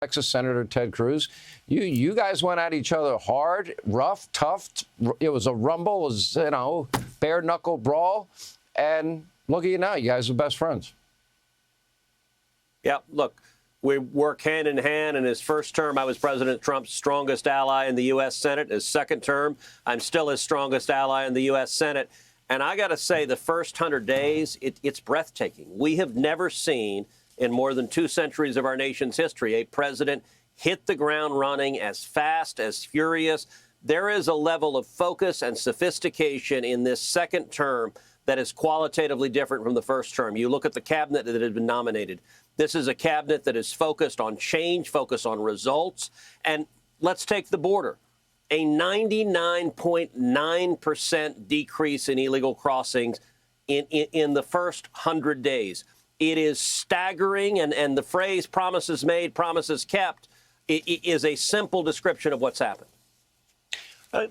Texas Senator Ted Cruz. You guys went at each other hard, rough, tough. It was a rumble. It was, bare knuckle brawl. And look at you now. You guys are best friends. Yeah, look, we work hand in hand. In his first term, I was President Trump's strongest ally in the U.S. Senate. His second term, I'm still his strongest ally in the U.S. Senate. And I got to say, the first 100 days, it's breathtaking. We have never seen in more than 2 centuries of our nation's history a president hit the ground running as fast, as furious. There is a level of focus and sophistication in this second term that is qualitatively different from the first term. You look at the cabinet that had been nominated. This is a cabinet that is focused on change, focused on results. And let's take the border. A 99.9% decrease in illegal crossings in the first 100 days. It is staggering, and the phrase promises made, promises kept is a simple description of what's happened.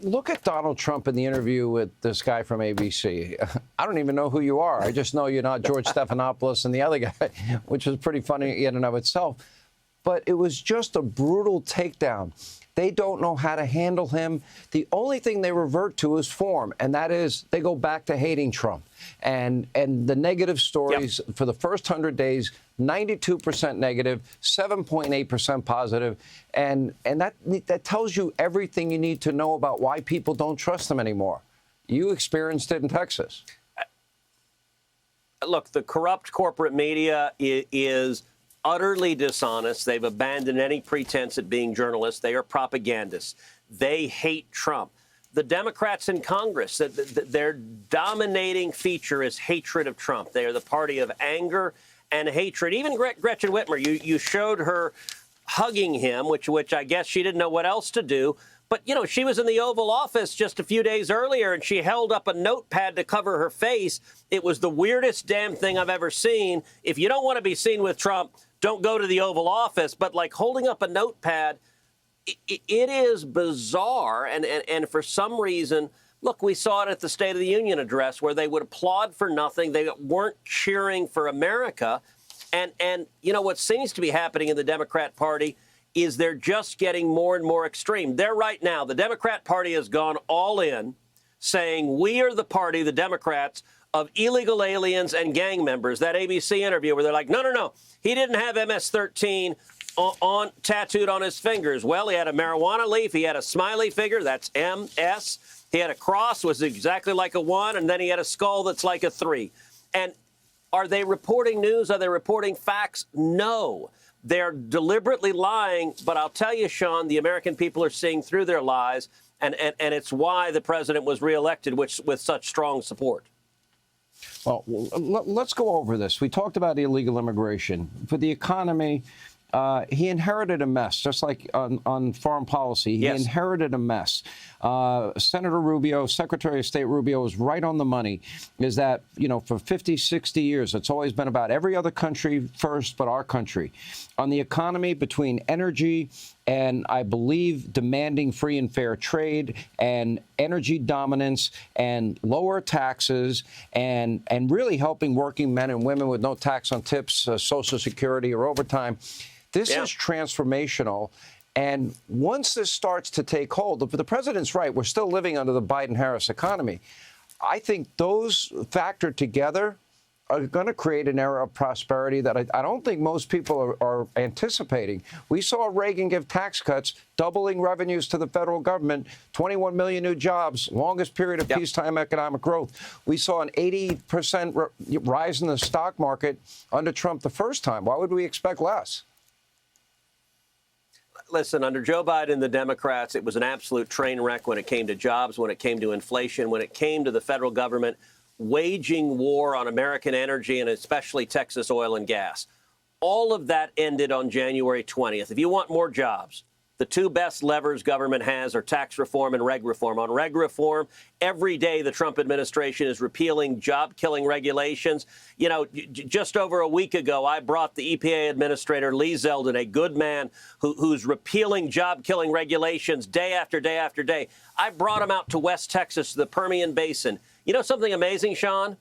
Look at Donald Trump in the interview with this guy from ABC. I don't even know who you are. I just know you're not George Stephanopoulos and the other guy, which is pretty funny in and of itself. But it was just a brutal takedown. They don't know how to handle him. The only thing they revert to is form, and that is they go back to hating Trump. And the negative stories for the first 100 days, 92% negative, 7.8% positive. And that tells you everything you need to know about why people don't trust them anymore. You experienced it in Texas. Look, the corrupt corporate media is utterly dishonest. They've abandoned any pretense at being journalists. They are propagandists. They hate Trump. The Democrats in Congress, their dominating feature is hatred of Trump. They are the party of anger and hatred. Even Gretchen Whitmer, you showed her hugging him, which I guess she didn't know what else to do. But, she was in the Oval Office just a few days earlier, and she held up a notepad to cover her face. It was the weirdest damn thing I've ever seen. If you don't want to be seen with Trump, don't go to the Oval Office. But like holding up a notepad, it is bizarre. And for some reason, look, we saw it at the State of the Union address where they would applaud for nothing. They weren't cheering for America. And what seems to be happening in the Democrat Party is they're just getting more and more extreme. They're right now, the Democrat Party has gone all in, saying we are the party, the Democrats, of illegal aliens and gang members. That ABC interview where they're like, no, he didn't have MS-13 tattooed on his fingers. Well, he had a marijuana leaf, he had a smiley figure, that's MS. He had a cross, was exactly like a 1, and then he had a skull that's like a 3. And are they reporting news? Are they reporting facts? No. They're deliberately lying, but I'll tell you, Sean, the American people are seeing through their lies, and it's why the president was reelected with such strong support. Well, let's go over this. We talked about illegal immigration. For the economy, he inherited a mess, just like on foreign policy. He inherited a mess. Senator Rubio, Secretary of State Rubio, is right on the money, is that, for 50, 60 years, it's always been about every other country first, but our country. On the economy, between energy and, I believe, demanding free and fair trade and energy dominance and lower taxes and really helping working men and women with no tax on tips, Social Security or overtime. This is transformational. And once this starts to take hold, the president's right, we're still living under the Biden-Harris economy. I think those factored together are going to create an era of prosperity that I don't think most people are anticipating. We saw Reagan give tax cuts, doubling revenues to the federal government, 21 million new jobs, longest period of peacetime economic growth. We saw an 80% rise in the stock market under Trump the first time. Why would we expect less? Listen, under Joe Biden, the Democrats, it was an absolute train wreck when it came to jobs, when it came to inflation, when it came to the federal government waging war on American energy and especially Texas oil and gas. All of that ended on January 20th. If you want more jobs, the 2 best levers government has are tax reform and reg reform. On reg reform, every day the Trump administration is repealing job-killing regulations. Just over a week ago, I brought the EPA Administrator Lee Zeldin, a good man who's repealing job-killing regulations day after day after day. I brought him out to West Texas, the Permian Basin. You know something amazing, Sean?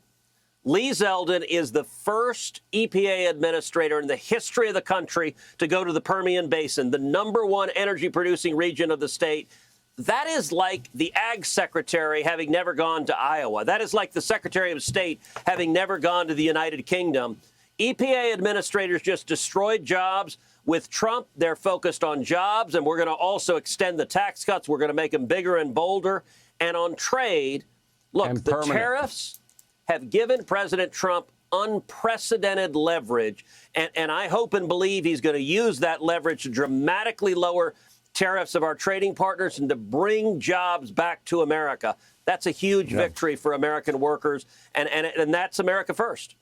Lee Zeldin is the first EPA administrator in the history of the country to go to the Permian Basin, the #1 energy-producing region of the state. That is like the ag secretary having never gone to Iowa. That is like the secretary of state having never gone to the United Kingdom. EPA administrators just destroyed jobs. With Trump, they're focused on jobs, and we're going to also extend the tax cuts. We're going to make them bigger and bolder. And on trade, look, the tariffs have given President Trump unprecedented leverage, and I hope and believe he's going to use that leverage to dramatically lower tariffs of our trading partners and to bring jobs back to America. That's a huge victory for American workers, and that's America first.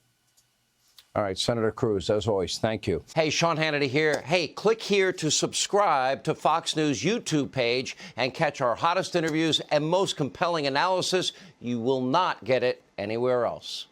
All right, Senator Cruz, as always, thank you. Hey, Sean Hannity here. Hey, click here to subscribe to Fox News YouTube page and catch our hottest interviews and most compelling analysis. You will not get it anywhere else.